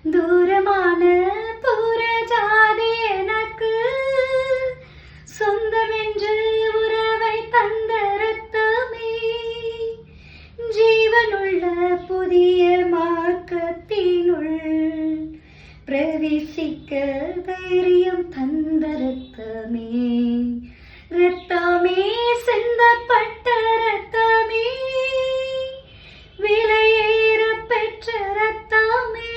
தூரமான புறஜாதி எனக்கு சொந்தமென்று உறவை தந்த ரத்தமே, ஜீவனுள்ள புதிய மார்க்கத்தினுள் பிரவேசிக்க தைரியம் தந்த ரத்தமே, ரத்தமே சிந்தப்பட்ட ரத்தமே, விலையேற பெற்ற ரத்தமே.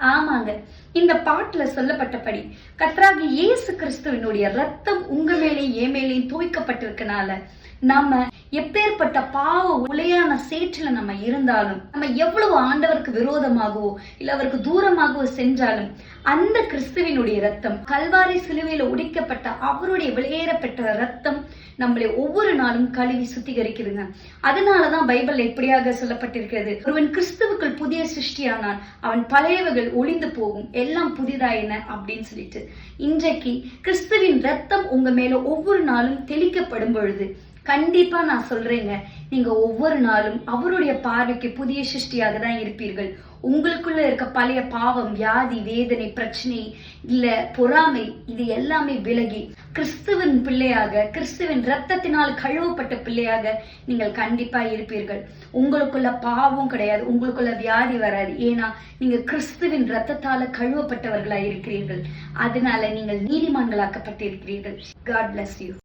ஆமாங்க, இந்த பாட்டுல சொல்லப்பட்டபடி கர்த்தராகிய இயேசு கிறிஸ்துவினுடைய ரத்தம் உங்க மேலே என் மேலேயும் தூய்க்கப்பட்டிருக்கனால நம்ம எப்பேற்பட்ட பாவ உளையான சேற்றில நம்ம இருந்தாலும், நம்ம எவ்வளவு ஆண்டவருக்கு விரோதமாகவோ இல்ல அவருக்கு தூரமாகவோ சென்றாலும், அந்த கிறிஸ்துவினுடைய ரத்தம், கல்வாரி சிலுவையில உடைக்கப்பட்ட அவருடைய வெளியேறப்பட்ட ரத்தம் நம்மளை ஒவ்வொரு நாளும் கழுவி சுத்திகரிக்குதுங்க. அதனாலதான் பைபிள் எப்படியாக சொல்லப்பட்டிருக்கிறது, ஒருவன் கிறிஸ்துவுக்குள் புதிய சிருஷ்டியானால் அவன் பழையவைகள் ஒளிந்து போகும், எல்லாம் புதிதாயின அப்படின்னு சொல்லிட்டு, இன்றைக்கு கிறிஸ்துவின் ரத்தம் உங்க மேல ஒவ்வொரு நாளும் தெளிக்கப்படும் பொழுது கண்டிப்பா நான் சொல்றேங்க, நீங்க ஒவ்வொரு நாளும் அவருடைய பார்வைக்கு புதிய சிருஷ்டியாக தான் இருப்பீர்கள். உங்களுக்குள்ள இருக்க பழைய பாவம், வியாதி, வேதனை, பிரச்சனை இல்ல பொறாமை, இது எல்லாமே விலகி கிறிஸ்துவின் பிள்ளையாக, கிறிஸ்துவின் ரத்தத்தினால் கழுவப்பட்ட பிள்ளையாக நீங்கள் கண்டிப்பா இருப்பீர்கள். உங்களுக்குள்ள பாவம் கிடையாது, உங்களுக்குள்ள வியாதி வராது. ஏன்னா நீங்க கிறிஸ்துவின் ரத்தத்தால கழுவப்பட்டவர்களாய் இருக்கிறீர்கள். அதனால நீங்கள் நீதிமான்களாக்கப்பட்டிருக்கிறீர்கள். God bless you.